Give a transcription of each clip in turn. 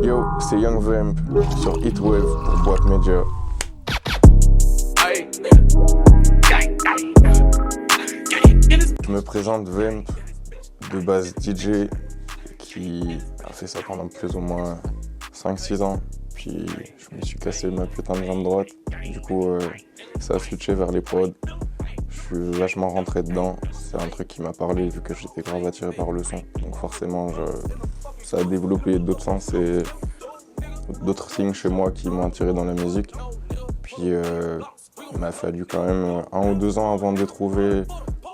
Yo, c'est Young Vamp sur Heatwave pour Boîte Media. Je me présente Vamp, de base DJ, qui a fait ça pendant plus ou moins 5-6 ans. Puis je me suis cassé ma putain de jambe droite. Du coup, ça a switché vers les prods. Je suis vachement rentré dedans. C'est un truc qui m'a parlé vu que j'étais grave attiré par le son. Donc forcément, ça a développé d'autres sens et d'autres signes chez moi qui m'ont attiré dans la musique. Puis il m'a fallu quand même 1 ou 2 ans avant de trouver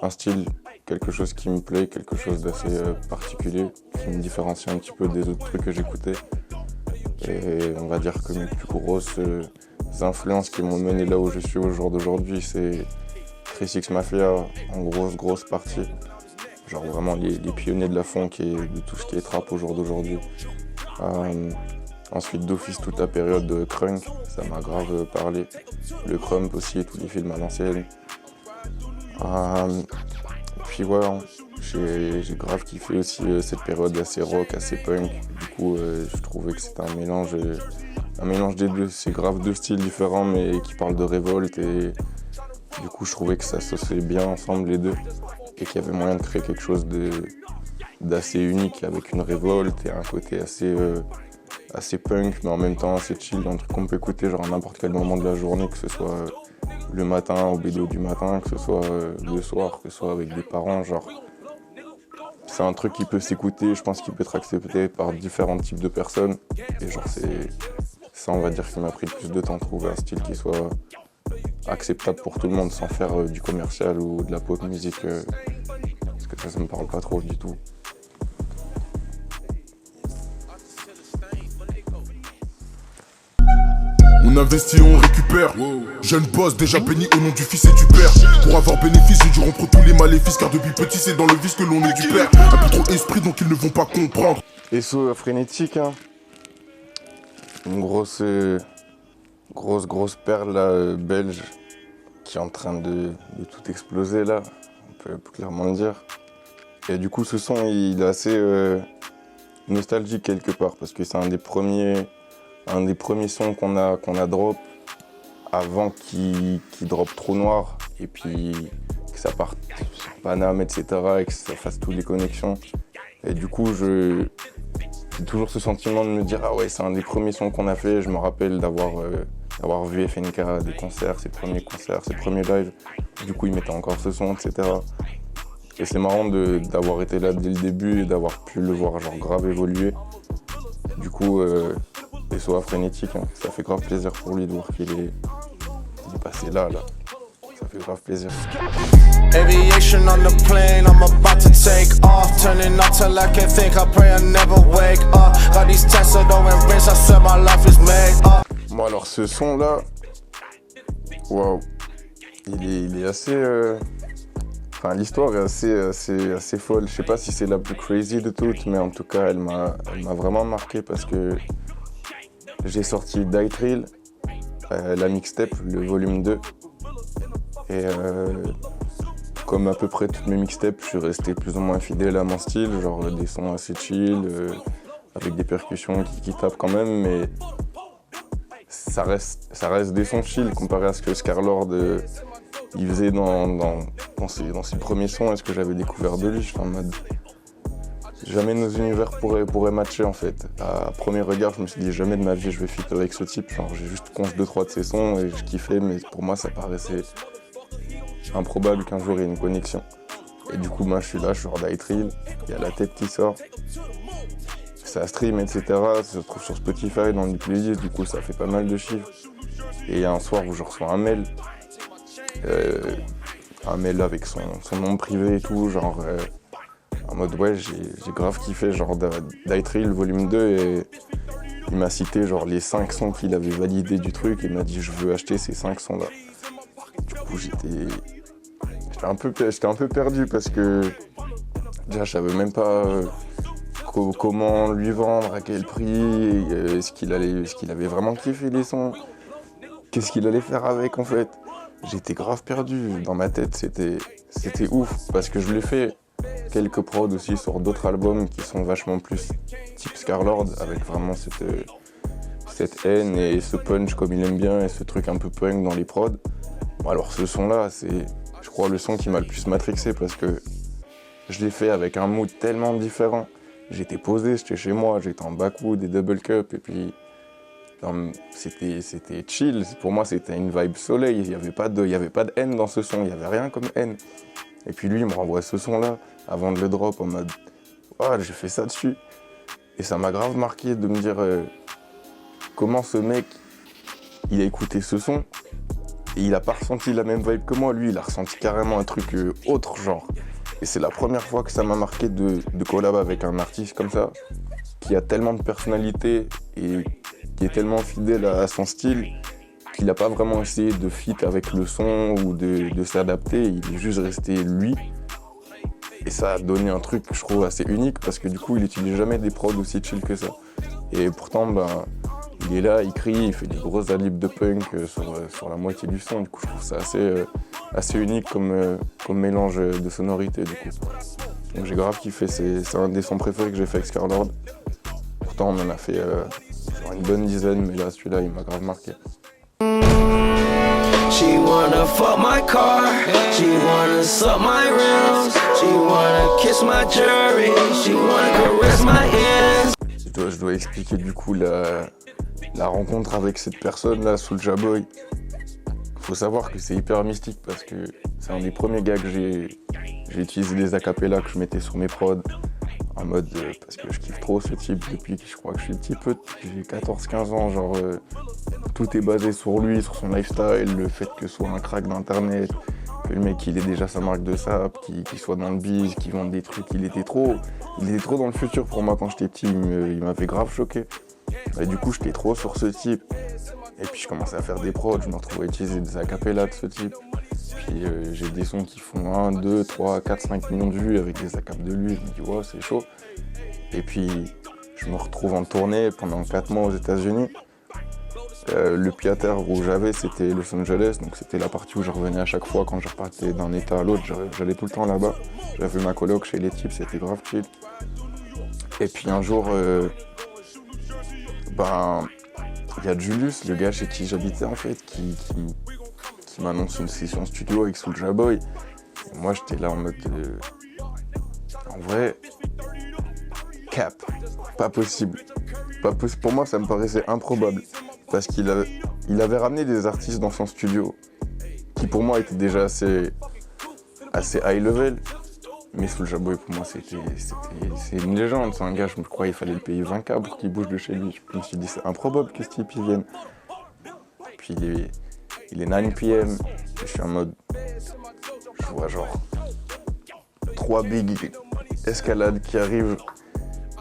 un style, quelque chose qui me plaît, quelque chose d'assez particulier, qui me différencie un petit peu des autres trucs que j'écoutais. Et on va dire que mes plus grosses influences qui m'ont mené là où je suis au jour d'aujourd'hui, c'est 3 Mafia en grosse partie. Genre vraiment les pionniers de la funk et de tout ce qui est trap au jour d'aujourd'hui. Ensuite d'office toute la période de crunk, ça m'a grave parlé. Le crump aussi, tous les films à l'ancienne. Puis ouais, j'ai grave kiffé aussi cette période assez rock, assez punk. Du coup, je trouvais que c'était un mélange des deux. C'est grave 2 styles différents mais qui parlent de révolte et du coup je trouvais que ça s'associait bien ensemble les deux et qu'il y avait moyen de créer quelque chose d'assez unique avec une révolte et un côté assez punk mais en même temps assez chill, un truc qu'on peut écouter genre à n'importe quel moment de la journée, que ce soit le matin au bédo du matin, que ce soit le soir, que ce soit avec des parents, genre c'est un truc qui peut s'écouter, je pense qu'il peut être accepté par différents types de personnes et genre c'est ça on va dire qu'il m'a pris le plus de temps de trouver un style qui soit acceptable pour tout le monde sans faire du commercial ou de la pop music parce que ça me parle pas trop du tout. On investit, on récupère. Jeune boss déjà béni au nom du fils et du père. Pour avoir bénéfice, j'ai dû rompre tous les maléfices. Car depuis petit, c'est dans le vice que l'on est du père. Un peu trop esprit, donc ils ne vont pas comprendre. SO frénétique, hein. Une grosse perle là, belge qui est en train de tout exploser là, on peut clairement le dire. Et du coup ce son il est assez nostalgique quelque part parce que c'est un des premiers sons qu'on a drop avant qu'il drop Trop Noir et puis que ça parte sur Paname etc. et que ça fasse toutes les connexions. Et du coup j'ai toujours ce sentiment de me dire ah ouais c'est un des premiers sons qu'on a fait. Je me rappelle d'avoir vu FNK, des concerts, ses premiers lives. Du coup il mettait encore ce son etc. Et c'est marrant d'avoir été là dès le début et d'avoir pu le voir genre grave évoluer. Du coup SO frénétique, hein, ça fait grave plaisir pour lui de voir qu'il est passé là. Ça fait grave plaisir. Aviation on the plane, I'm about to take off. Turning up till I can't think, I pray I never wake up. Got these tests that don't embrace, I swear my life is made up. Bon alors ce son là, waouh, il est assez... Enfin l'histoire est assez folle. Je sais pas si c'est la plus crazy de toutes, mais en tout cas elle m'a vraiment marqué parce que j'ai sorti Die Trill, la mixtape, le volume 2. Et comme à peu près toutes mes mixtapes, je suis resté plus ou moins fidèle à mon style, genre des sons assez chill, avec des percussions qui tapent quand même, mais ça reste des sons chill comparé à ce que Scarlord il faisait dans ses premiers sons et ce que j'avais découvert de lui. Je suis en mode, jamais nos univers pourraient matcher en fait. À premier regard, je me suis dit jamais de ma vie je vais fit avec ce type. Genre j'ai juste conçu 2-3 de ses sons et je kiffais, mais pour moi ça paraissait improbable qu'un jour il y ait une connexion. Et du coup moi je suis là, je suis hors Die Trill, il y a la tête qui sort, ça stream etc. Ça se trouve sur Spotify dans les playlists, du coup ça fait pas mal de chiffres. Et il y a un soir où je reçois un mail avec son nom privé et tout, genre en mode ouais j'ai grave kiffé genre Die Trill volume 2 et il m'a cité genre les 5 sons qu'il avait validés du truc et il m'a dit je veux acheter ces 5 sons là. Du coup j'étais un peu perdu parce que déjà je savais même pas comment lui vendre, à quel prix, est-ce qu'il avait vraiment kiffé les sons, qu'est-ce qu'il allait faire avec en fait. J'étais grave perdu, dans ma tête c'était ouf parce que je l'ai fait quelques prods aussi sur d'autres albums qui sont vachement plus type Scarlord, avec vraiment cette haine et ce punch comme il aime bien et ce truc un peu punk dans les prods. Bon, alors ce son-là, c'est, je crois, le son qui m'a le plus matrixé parce que je l'ai fait avec un mood tellement différent. J'étais posé, j'étais chez moi, j'étais en backwood et double cup et puis c'était chill. Pour moi, c'était une vibe soleil. Il y avait pas de haine dans ce son, il y avait rien comme haine. Et puis lui, il me renvoie ce son-là avant de le drop en mode « Ah, j'ai fait ça dessus ». Et ça m'a grave marqué de me dire comment ce mec, il a écouté ce son et il a pas ressenti la même vibe que moi. Lui, il a ressenti carrément un truc autre genre. Et c'est la première fois que ça m'a marqué de collab avec un artiste comme ça, qui a tellement de personnalité et qui est tellement fidèle à son style, qu'il n'a pas vraiment essayé de fit avec le son ou de s'adapter, il est juste resté lui. Et ça a donné un truc, je trouve, assez unique, parce que du coup, il n'utilise jamais des prods aussi chill que ça. Et pourtant, il est là, il crie, il fait des grosses adlibs de punk sur la moitié du son. Du coup, je trouve ça assez unique comme mélange de sonorités, du coup. Donc j'ai grave kiffé, c'est un des sons préférés que j'ai fait avec Scarlord. Pourtant, on en a fait genre une bonne dizaine, mais là, celui-là, il m'a grave marqué. She wanna fuck my car, she wanna suck my rims, she wanna kiss my jury, she wanna caress my hands. Je dois expliquer du coup la rencontre avec cette personne-là, Soulja Boy. Faut savoir que c'est hyper mystique parce que c'est un des premiers gars que j'ai utilisé des acapellas que je mettais sur mes prods. En mode, parce que je kiffe trop ce type depuis que je crois que je suis petit peu, j'ai 14-15 ans, genre tout est basé sur lui, sur son lifestyle, le fait que ce soit un crack d'internet, que le mec il ait déjà sa marque de sap, qu'il soit dans le biz, qu'il vende des trucs, il était trop dans le futur pour moi quand j'étais petit, il m'avait grave choqué. Et du coup j'étais trop sur ce type, et puis je commençais à faire des prods, je me retrouvais à utiliser des acapellas de ce type. Puis j'ai des sons qui font 1, 2, 3, 4, 5 millions de vues avec des acapes de lui, je me dis ouais c'est chaud. Et puis je me retrouve en tournée pendant 4 mois aux États-Unis. Le pied-à-terre où j'avais c'était Los Angeles, donc c'était la partie où je revenais à chaque fois quand je repartais d'un état à l'autre, j'allais tout le temps là-bas. J'avais ma coloc chez les types, c'était grave chill. Et puis un jour, il y a Julius, le gars chez qui j'habitais en fait, qui m'annonce une session studio avec Soulja Boy. Et moi j'étais là en mode en vrai, cap, pas possible. Pour moi ça me paraissait improbable. Parce qu'il avait ramené des artistes dans son studio qui pour moi étaient déjà assez high level. Mais Soulja Boy pour moi c'est une légende, c'est un gars, je me crois qu'il fallait le payer 20K pour qu'il bouge de chez lui. Je me suis dit c'est improbable que ce type il vienne. Puis il est 9 PM, et je suis en mode, je vois genre 3 big escalades qui arrivent,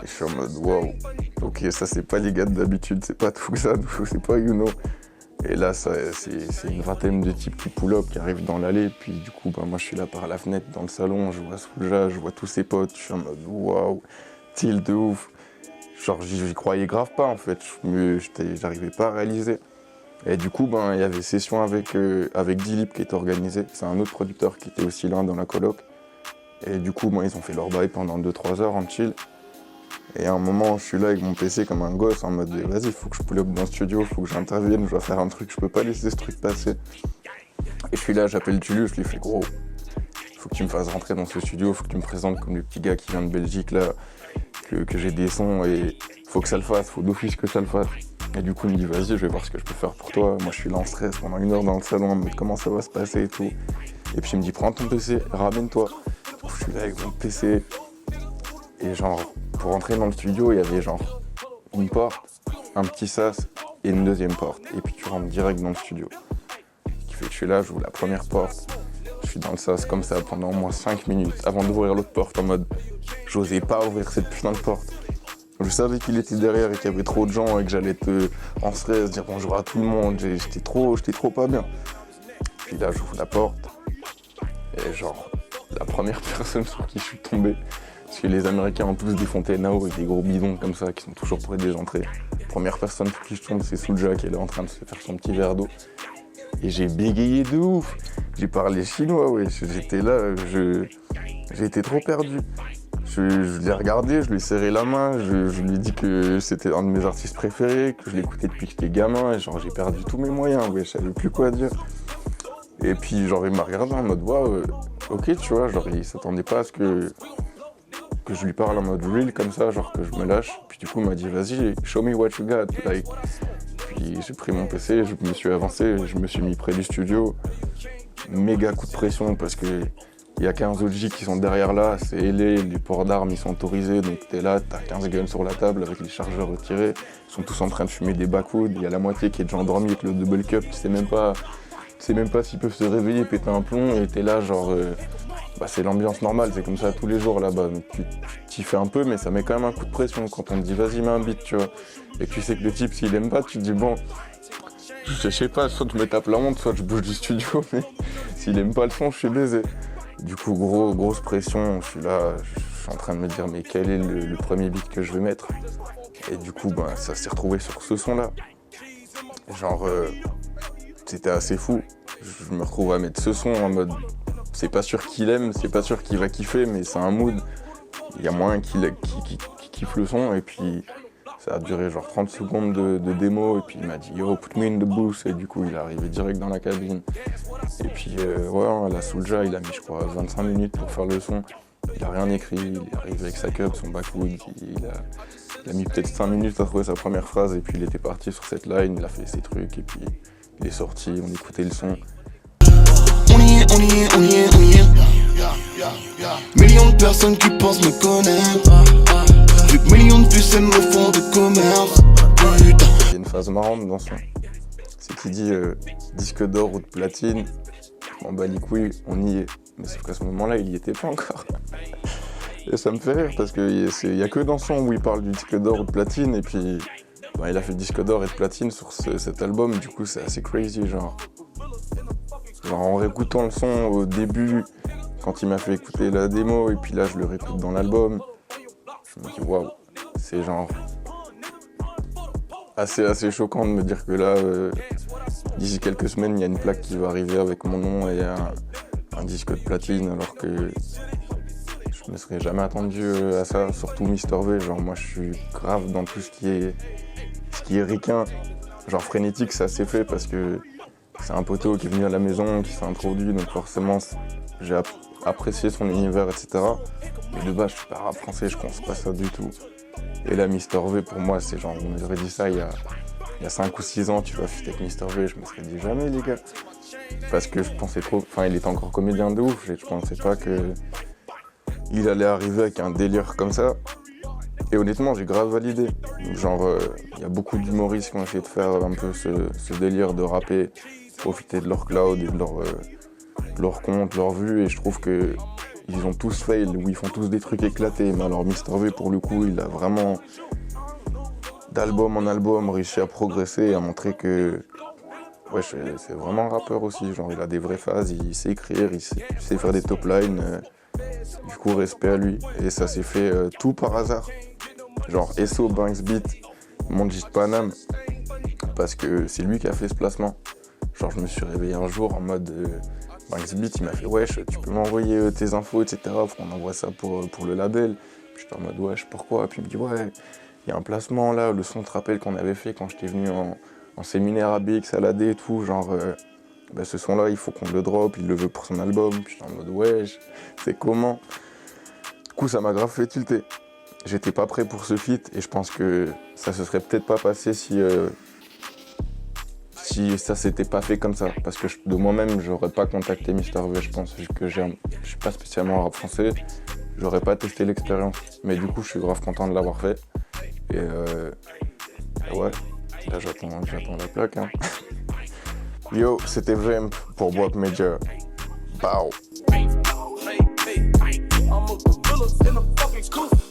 et je suis en mode wow, ok ça c'est pas les gars d'habitude, c'est pas tout ça, c'est pas you know. Et là c'est une vingtaine de types qui pull up, qui arrivent dans l'allée, puis du coup moi je suis là par la fenêtre dans le salon, je vois Soulja, je vois tous ses potes, je suis en mode wow, chill de ouf. Genre j'y croyais grave pas en fait, j'arrivais pas à réaliser. Et du coup, il y avait session avec Dilip qui était organisée. C'est un autre producteur qui était aussi là dans la coloc. Et du coup, ils ont fait leur bail pendant 2-3 heures en chill. Et à un moment, je suis là avec mon PC comme un gosse en mode vas-y, il faut que je pull up dans le studio, il faut que j'intervienne, je dois faire un truc, je peux pas laisser ce truc passer. Et je suis là, j'appelle Julius, je lui fais gros, il faut que tu me fasses rentrer dans ce studio, il faut que tu me présentes comme le petit gars qui vient de Belgique là, que j'ai des sons et faut que ça le fasse, faut d'office que ça le fasse. Et du coup, il me dit, vas-y, je vais voir ce que je peux faire pour toi. Moi, je suis là en stress pendant 1 heure dans le salon, mais comment ça va se passer et tout. Et puis, il me dit, prends ton PC, ramène-toi. Du coup, je suis là avec mon PC. Et genre, pour rentrer dans le studio, il y avait genre une porte, un petit sas et une deuxième porte. Et puis, tu rentres direct dans le studio. Ce qui fait que je suis là, j'ouvre la première porte. Je suis dans le sas comme ça pendant au moins 5 minutes avant d'ouvrir l'autre porte en mode, j'osais pas ouvrir cette putain de porte. Je savais qu'il était derrière et qu'il y avait trop de gens et que j'allais être en stress, dire bonjour à tout le monde, j'étais trop pas bien. Puis là, j'ouvre la porte et genre, la première personne sur qui je suis tombé, parce que les Américains ont tous des fontaines à eau avec des gros bidons comme ça qui sont toujours près des entrées. La première personne sur qui je tombe, c'est Soulja qui est là en train de se faire son petit verre d'eau. Et j'ai bégayé de ouf. J'ai parlé chinois, ouais. J'étais là, j'ai été trop perdu. Je l'ai regardé, je lui ai serré la main, je lui ai dit que c'était un de mes artistes préférés, que je l'écoutais depuis que j'étais gamin, et genre j'ai perdu tous mes moyens, ouais, je savais plus quoi dire. Et puis genre il m'a regardé en mode waouh, ok tu vois, genre il s'attendait pas à ce que je lui parle en mode real comme ça, genre que je me lâche. Puis du coup il m'a dit vas-y, show me what you got, like. Puis j'ai pris mon PC, je me suis avancé, je me suis mis près du studio. Méga coup de pression parce que il y a 15 OG qui sont derrière là, c'est ailé, les ports d'armes ils sont autorisés, donc t'es là, t'as 15 guns sur la table avec les chargeurs retirés, ils sont tous en train de fumer des backwoods, il y a la moitié qui est déjà endormie avec le double cup, tu sais même pas s'ils peuvent se réveiller, péter un plomb, et t'es là genre, c'est l'ambiance normale, c'est comme ça tous les jours là-bas, donc tu t'y fais un peu, mais ça met quand même un coup de pression quand on te dit vas-y mets un beat, tu vois, et tu sais que le type s'il aime pas, tu te dis bon, je sais pas, soit je me tape la honte, soit je bouge du studio, mais s'il aime pas le son, je suis baisé. Du coup, grosse pression, je suis là, je suis en train de me dire mais quel est le premier beat que je vais mettre. Et du coup, ça s'est retrouvé sur ce son-là. Genre, c'était assez fou. Je me retrouve à mettre ce son en mode, c'est pas sûr qu'il aime, c'est pas sûr qu'il va kiffer, mais c'est un mood. Il y a moyen qu'il kiffe le son, et puis ça a duré genre 30 secondes de démo, et puis il m'a dit yo, put me in the booth, et du coup il est arrivé direct dans la cabine. Et puis la Soulja, il a mis je crois 25 minutes pour faire le son. Il a rien écrit, il est arrivé avec sa cup, son backwood, il a mis peut-être 5 minutes à trouver sa première phrase, et puis il était parti sur cette line, il a fait ses trucs, et puis il est sorti, on écoutait le son. On y est. Millions de personnes qui pensent me connaître. Vu que millions de puces me font de commerce. Putain. Il y a une phase marrante dans son. C'est qu'il dit disque d'or ou de platine. Je m'en bats les couilles, on y est. Mais sauf qu'à ce moment-là, il y était pas encore. Et ça me fait rire parce qu'il y a que dans son où il parle du disque d'or ou de platine. Et puis il a fait disque d'or et de platine sur cet album. Du coup, c'est assez crazy, genre en réécoutant le son au début, quand il m'a fait écouter la démo, et puis là je le réécoute dans l'album, je me dis waouh, c'est genre assez choquant de me dire que là, d'ici quelques semaines, il y a une plaque qui va arriver avec mon nom et un disque de platine, alors que je me serais jamais attendu à ça, surtout Mr V. Genre moi je suis grave dans tout ce qui est ricain, genre frénétique, ça s'est fait parce que c'est un poteau qui est venu à la maison, qui s'est introduit, donc forcément j'ai apprécié son univers, etc. Mais de base, je suis pas rap français, je pense pas ça du tout. Et là, Mr V, pour moi, c'est genre, on m'aurait dit ça il y a 5 ou 6 ans, tu vas fitter avec Mr V, je me serais dit jamais, les gars. Parce que je pensais trop, enfin, il était encore comédien de ouf, et je pensais pas qu'il allait arriver avec un délire comme ça. Et honnêtement, j'ai grave validé. Genre, il y a beaucoup d'humoristes qui ont essayé de faire un peu ce délire de rapper, profiter de leur cloud et de leur compte, leur vue, et je trouve que ils ont tous fail, où ils font tous des trucs éclatés. Mais alors Mr V, pour le coup, il a vraiment, d'album en album, réussi à progresser et à montrer que ouais, c'est vraiment un rappeur aussi. Genre, il a des vraies phases, il sait écrire, il sait faire des top lines. Du coup, respect à lui. Et ça s'est fait tout par hasard. Genre, Esso, Banks Beat, Monjit Panam, parce que c'est lui qui a fait ce placement. Genre, je me suis réveillé un jour en mode Banks Beat, il m'a fait wesh, tu peux m'envoyer tes infos, etc. Faut qu'on envoie ça pour le label. Puis j'étais en mode wesh, pourquoi? Puis il me dit ouais, il y a un placement là, le son te rappelle qu'on avait fait quand j'étais venu en séminaire à BX à l'AD et tout. Genre, ce son là, il faut qu'on le drop, il le veut pour son album. Puis j'étais en mode wesh, c'est comment? Du coup, ça m'a grave fait tilter. J'étais pas prêt pour ce feat et je pense que ça se serait peut-être pas passé si ça s'était pas fait comme ça. Parce que de moi-même, j'aurais pas contacté Mr V, je pense, vu que je suis pas spécialement rap français. J'aurais pas testé l'expérience. Mais du coup, je suis grave content de l'avoir fait. Et ouais, là j'attends la plaque. Hein. Yo, c'était Vamp pour Boîte Major. Bow. I'm a gorilla in a fucking coop.